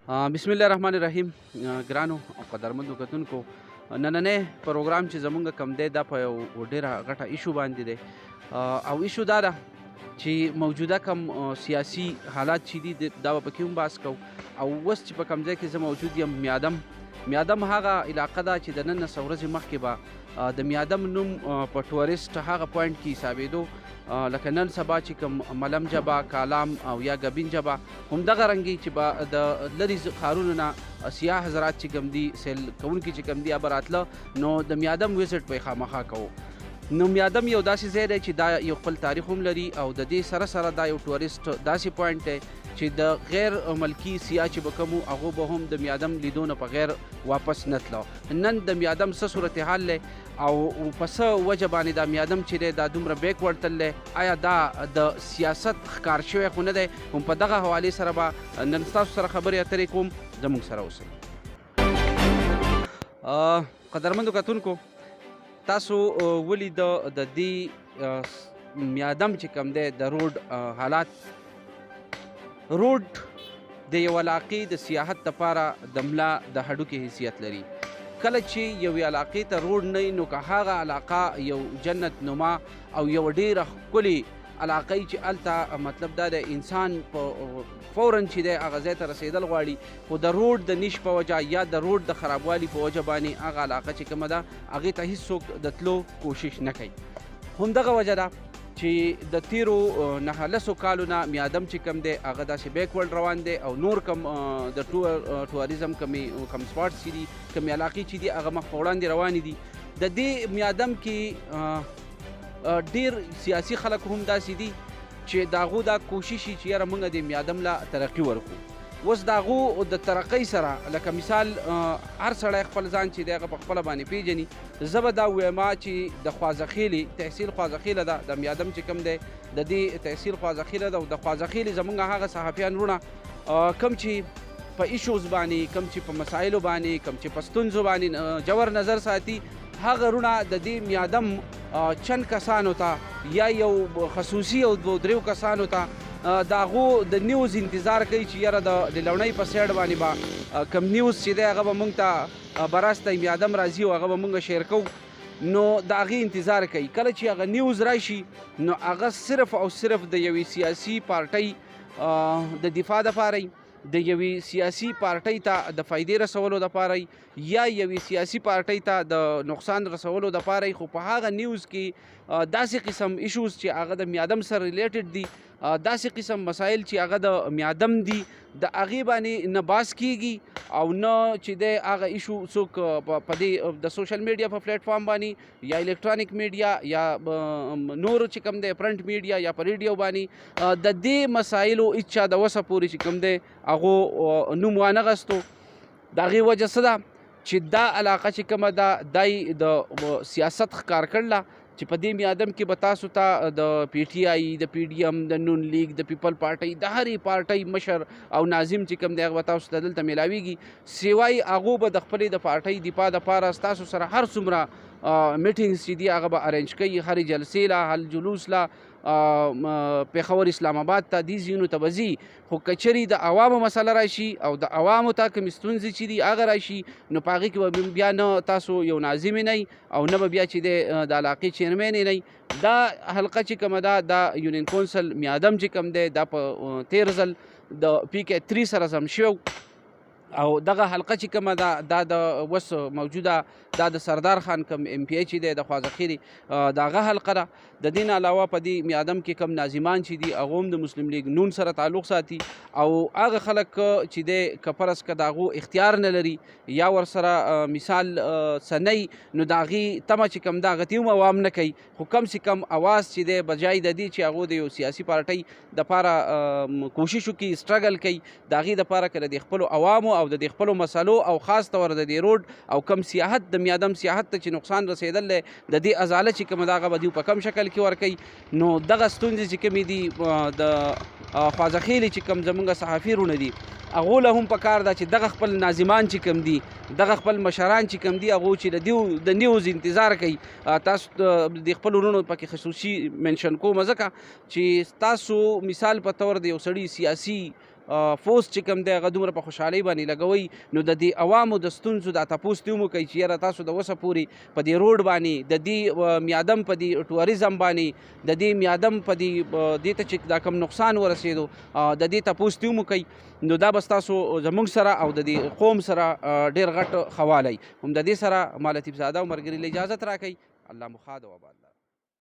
بسم الله الرحمن الرحیم. ګرانو او قدرمنو کتونکو، نننی پروګرام چې زمونږ کم دی دا په یو ډېره غټه ایشو باندې دی، او ایشو دا ده چې موجوده کم سیاسي حالات چې دي دا به پکې هم بحث کوو. او اوس چې په کم ځای کې زه موجود یم میادم هغه علاقه ده چې د نن نه څو ورځې مخکې به د میادم نوم په ټورسټ هغه پوینټ کې حسابېدو، لکه نن سبا چې کوم ملم جبه، کالام او یا ګبین جبه همدغه رنګې چې به د لرې ښارونو نه سیاح حضرات چې کوم دي، سیل کوونکي چې کوم دي به راتله، نو د میادم وزټ به یې خامخا کوو. نو میادم یو داسې ځای دی چې دا یو خپل تاریخ هم لري، او د دې سره سره دا یو ټورسټ داسې پوینټ دی چې د غیر ملکي سیاح چې به کوم وو هغو به هم د میادم لیدو نه په غیر واپس نه تلو. نن د میادم څه صورتحال دی او په څه وجه باندې دا میادم چې دی دا دومره بیکورډ تللی، آیا دا د سیاست ښکار شوی خو نه دی؟ هم په دغه حوالې سره به نن ستاسو سره خبرې اترې کوم. زموږ سره اوسئ. قدرمندو کتونکو، تاسو ولید د دې میادم چې کوم دی د روډ حالات. روډ د یو علاقې د سیاحت لپاره د ملا د هډوکې حیثیت لري. کله چې یو علاقې ته روډ نه وي، نو که هغه علاقه یو جنت نما او یو ډېره ښکلې علاقه وي چې هلته مطلب دا د انسان په فوراً چې دی هغه ځای ته رسېدل غواړي، خو د روډ د نیش په وجه یا د روډ د خرابوالي په وجه باندې هغه علاقه چې کومه ده هغې ته هېڅوک د تلو کوشش نه کوي. همدغه وجه ده چې د تیرو 9 کالو نه میادم چې کوم دی هغه داسې بیکورډ روان دی، او نور کم د ټوریزم کم سپاټس چې دي، کمې علاقې چې دي هغه مخ په وړاندې روانې دي. د دې میادم کې ډیر سیاسي خلک هم داسې دي چې د هغو دا کوشش وي چې یاره موږ د میادم له ترقي ورکړو. اوس د هغو د ترقۍ سره لکه مثال هر سړی خپل ځان چې دی هغه په خپله باندې پیژني. زه به دا ویما چې د خوازخیلې تحصیل خوازخیله ده، د میادم چې کوم دی د دې تحصیل خوازخیله ده، او د خوازخیلې زموږ هغه صحافیان وروڼه کوم چې په ایشوز باندې، کوم چې په مسایلو باندې، کوم چې په ستونزو باندې جوور نظر ساتي، هغه وروڼه د دې میادم چند کسانو ته یا یو خصوصي او 2-3 کسانو ته د هغو د نیوز انتظار کوي چې یاره د لوڼۍ په سایډ باندې به کم نیوز چې دی هغه به موږ ته براستی میادم راځي او هغه به موږ شیر کوو. نو د هغې انتظار کوي. کله چې هغه نیوز راشي نو هغه صرف او صرف د یوې سیاسي پارټۍ د دفاع دپاره د یوې سیاسي پارټۍ ته د فایدې رسولو دپاره یا یوې سیاسي پارټۍ ته د نقصان رسولو دپاره، خو په هغه نیوز کې داسې قسم ایشوز چې هغه د میادم سره ریلیټډ دي، داسې قسم مسایل چې هغه د میادم دي، د هغې باندې نه بحث کیږي او نه چې دی هغه ایشو څوک په دې د سوشل میډیا په پلیټ فارم باندې یا الکترونیک میډیا یا نور چې کوم دی پرنټ میډیا یا په ریډیو باندې د دې مسایلو هېڅ چا د وسه پورې چې کوم دی هغو نوم وانغستو. د هغې وجه څه ده چې دا علاقه چې کومه ده دا یې د سیاست ښکار کړله چې په دې میادم کې به تاسو ته د پی ټي آی، د پی ډي ایم، د نون لیگ، د پیپل پارټۍ، د هرې پارټۍ مشر او ناظم چې کوم دی هغه به تاسو ته دلته میلاویږي. سوای هغو به د خپلې د پارټۍ دفاع دپاره ستاسو سره هر څومره میټینګز چې دي هغه به ارینج کوي، هرې جلسې له، هر جلوس له، پېښور اسلام آباد ته دې ځایونو ته به ځي. خو که چېرې د عوامو مسله راشي او د عوامو ته کومې ستونزې چې دي هغه راشي، نو په هغې کې به بیا نه تاسو یو ناظم نه او نه به بیا چې دی د علاقې چیرمین نه. دا حلقه چې کومه ده دا یونین کونسل میادم چې کوم دی دا په تیر ځل د PK3 سره ضم شوی، او دغه حلقه چې کومه ده دا د اوس موجوده دا د سردار خان کوم ایم پی ای چې دی د خوازخیلې د هغه حلقه ده. د دې نه علاوه په دې میادم کې کوم ناظمان چې دي هغه هم د مسلم لیگ نون سره تعلق ساتي، او هغه خلک چې دی که فرض که د هغو اختیار نه لري یا ورسره مثال سنی، نو د هغې تمه چې کوم ده هغه ته هم عوام نه کوي، خو کم سے کم اواز چې دی بجای د دې چې هغو د یو سیاسي پارټۍ دپاره کوشش وکړي، سټرګل کوي د هغې دپاره که د خپلو عوامو او د خپلو مسلو او خاص طور د دې روډ او کم سیاحت د میادم سیاحت ته چې نقصان رسېدل دی د دې ازاله چې کومه ده هغه به دوی په کم شکل کې ورکوي. نو دغه ستونزې چې کومې دي د خوازخیلې چې کوم زموږ صحافي وروڼه دي هغو له هم پکار ده چې دغه خپل ناظمان چې کوم دي، دغه خپل مشران چې کوم دي، هغو چې د نیوز انتظار کوي. تاسو د خپل وروڼو پکې خصوصي منشن کوم ځکه چې تاسو مثال په طور د یو سړي سیاسي فوز چې کوم دی هغه دومره په خوشحالۍ باندې لګوئ نو د دې عوامو د ستونزو دا تپوس دې ومو کوي چې یاره تاسو د اوسه پورې په دې روډ باندې د دې میادم په دې ټوریزم باندې د دې میادم په دې ته چې دا کم نقصان ورسېدو د دې تپوس دې ومو کوي نو دا به ستاسو زموږ سره او د دې قوم سره ډېر غټ خوالی هم د دې سره ما لطیف زاده او ملګري له اجازت راکوي الله مخاد او آباد